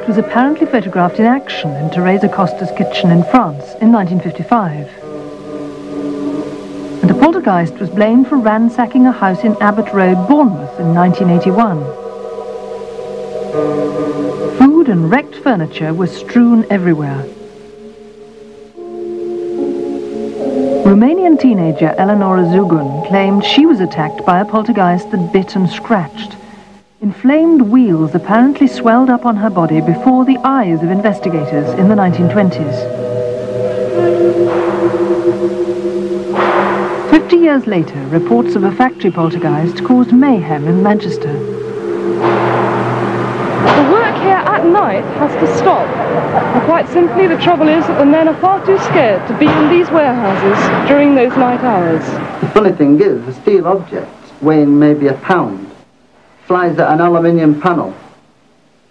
poltergeist was apparently photographed in action in Teresa Costa's kitchen in France in 1955. And a poltergeist was blamed for ransacking a house in Abbott Road, Bournemouth in 1981. Food and wrecked furniture were strewn everywhere. Romanian teenager Eleonora Zugun claimed she was attacked by a poltergeist that bit and scratched. Inflamed wheals apparently swelled up on her body before the eyes of investigators in the 1920s. 50 years later, reports of a factory poltergeist caused mayhem in Manchester. The work here at night has to stop. And quite simply, the trouble is that the men are far too scared to be in these warehouses during those night hours. The funny thing is, a steel object weighing maybe a pound flies at an aluminium panel,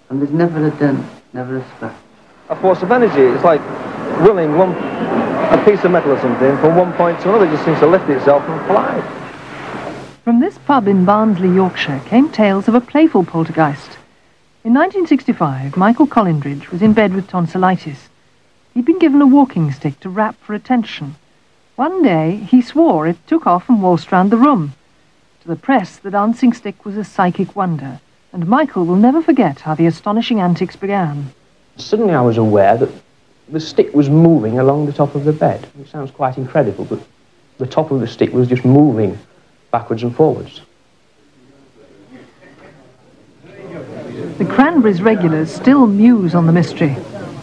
and there's never a dent, never a scratch. A force of energy. It's like willing a piece of metal or something from one point to another. It just seems to lift itself and fly. From this pub in Barnsley, Yorkshire, came tales of a playful poltergeist. In 1965, Michael Collindridge was in bed with tonsillitis. He'd been given a walking stick to rap for attention. One day, he swore it took off and waltzed round the room. To the press, the dancing stick was a psychic wonder, and Michael will never forget how the astonishing antics began. Suddenly I was aware that the stick was moving along the top of the bed. It sounds quite incredible, but the top of the stick was just moving backwards and forwards. The Cranberries regulars still muse on the mystery.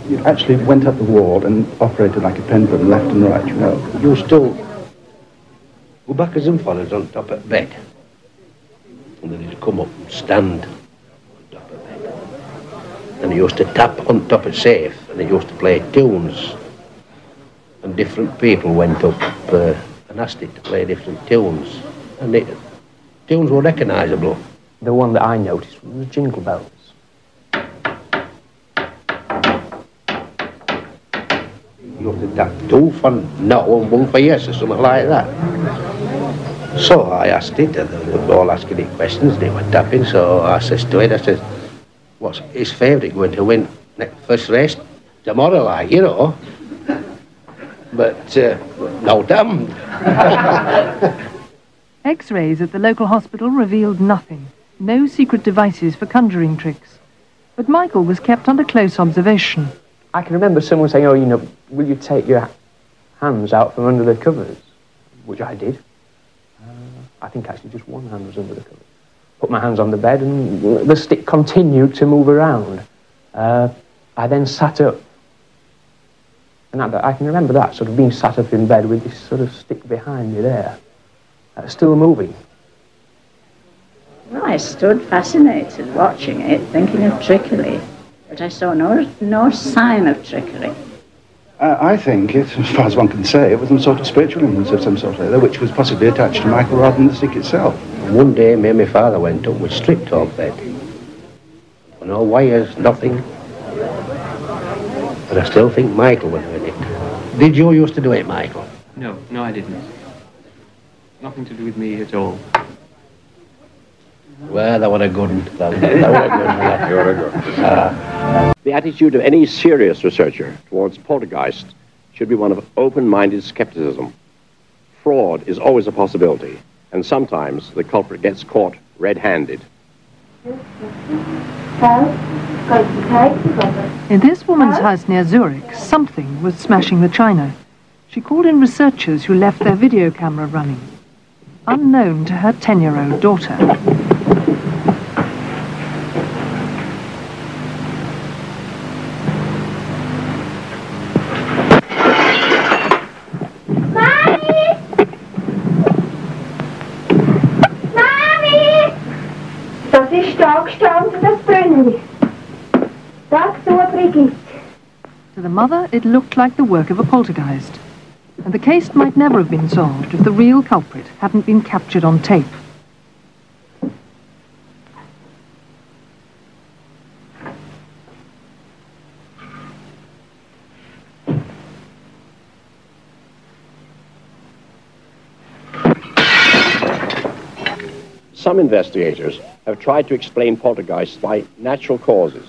You actually went up the wall and operated like a pendulum, left and right, you know. You still go backwards and forwards on top of bed. And then he'd come up and stand on top of bed. And he used to tap on top of safe, and he used to play tunes. And different people went up and asked it to play different tunes. And the tunes were recognisable. The one that I noticed was Jingle Bells. You have to tap 2 for no and 1 for yes or something like that. So I asked it, and they were all asking it questions, they were tapping, so I says to it, I says, what's his favourite going to win first race tomorrow, like, you know? But no damn. X-rays at the local hospital revealed nothing. No secret devices for conjuring tricks. But Michael was kept under close observation. I can remember someone saying, oh, you know, will you take your hands out from under the covers? Which I did. I think actually just one hand was under the covers. Put my hands on the bed and the stick continued to move around. I then sat up. And I can remember that, sort of being sat up in bed with this sort of stick behind me there. Still moving. Well, I stood fascinated watching it, thinking of trickery. But I saw no sign of trickery. I think, as far as one can say, it was some sort of spiritual influence of some sort or other, which was possibly attached to Michael rather than the stick itself. One day, me and my father went up with stripped off bed. No wires, nothing. But I still think Michael was doing it. Did you used to do it, Michael? No, I didn't. Nothing to do with me at all. Well, that was a good one. The attitude of any serious researcher towards poltergeist should be one of open-minded skepticism. Fraud is always a possibility, and sometimes the culprit gets caught red-handed. In this woman's house near Zurich, something was smashing the china. She called in researchers who left their video camera running, unknown to her 10-year-old daughter. Das ist da gestanden, das Brünnli. Sag so, Brigitte. To the mother, it looked like the work of a poltergeist. And the case might never have been solved if the real culprit hadn't been captured on tape. Some investigators have tried to explain poltergeists by natural causes.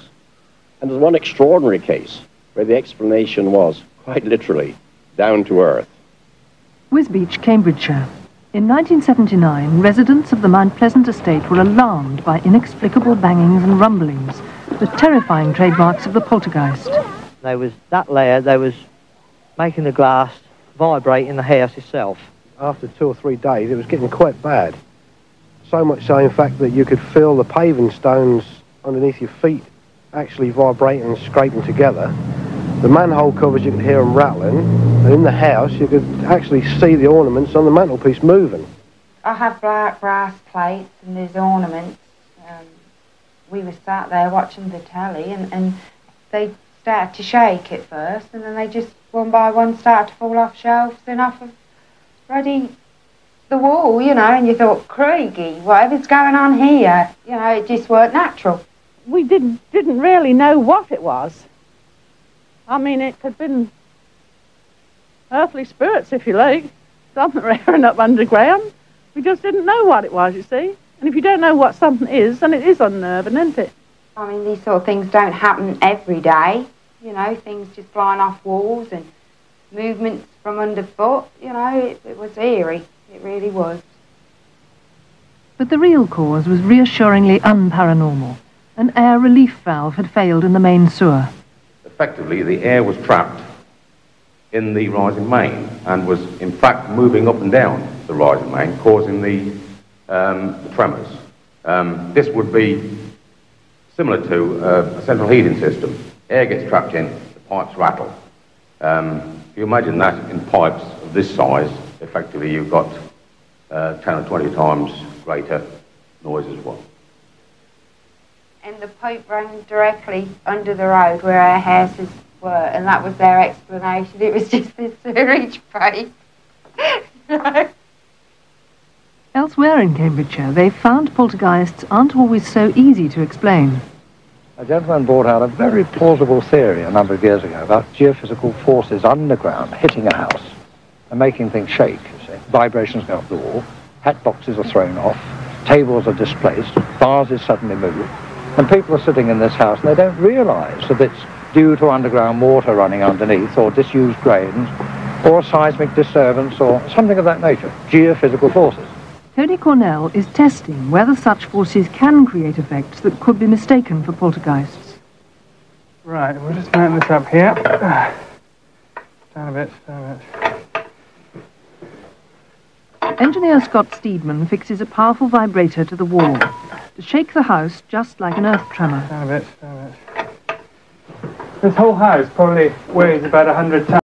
And there's one extraordinary case where the explanation was, quite literally, down to earth. Wisbeach, Cambridgeshire. In 1979, residents of the Mount Pleasant estate were alarmed by inexplicable bangings and rumblings, the terrifying trademarks of the poltergeist. There was that layer, they was making the glass vibrate in the house itself. After 2 or 3 days, it was getting quite bad. So much so, in fact, that you could feel the paving stones underneath your feet actually vibrating and scraping together. The manhole covers, you could hear them rattling, and in the house, you could actually see the ornaments on the mantelpiece moving. I have black brass plates and there's ornaments. We were sat there watching the telly, and they started to shake at first, and then they just, one by one, started to fall off shelves and off of ready the wall, you know, and you thought, Craigie, whatever's going on here, you know, it just weren't natural. We didn't really know what it was. I mean, it could have been earthly spirits, if you like, something rearing up underground. We just didn't know what it was, you see. And if you don't know what something is, then it is unnerving, isn't it? I mean, these sort of things don't happen every day, you know, things just flying off walls and movements from underfoot, you know, it was eerie. It really was. But the real cause was reassuringly unparanormal. An air relief valve had failed in the main sewer. Effectively, the air was trapped in the rising main and was, in fact, moving up and down the rising main, causing the tremors. This would be similar to a central heating system. Air gets trapped in, the pipes rattle. If you imagine that in pipes of this size, effectively you've got 10 or 20 times greater noise as well. And the pipe ran directly under the road where our houses were, and that was their explanation. It was just this sewerage pipe. Elsewhere in Cambridgeshire, they've found poltergeists aren't always so easy to explain. A gentleman brought out a very plausible theory a number of years ago about geophysical forces underground hitting a house and making things shake, you see. Vibrations go up the wall, hat boxes are thrown off, tables are displaced, vases suddenly move, and people are sitting in this house and they don't realise that it's due to underground water running underneath, or disused drains, or seismic disturbance, or something of that nature. Geophysical forces. Tony Cornell is testing whether such forces can create effects that could be mistaken for poltergeists. Right, we'll just mount this up here. Down a bit, down a bit. Engineer Scott Steedman fixes a powerful vibrator to the wall to shake the house just like an earth tremor. Down a bit, down a bit. This whole house probably weighs about 100 tons.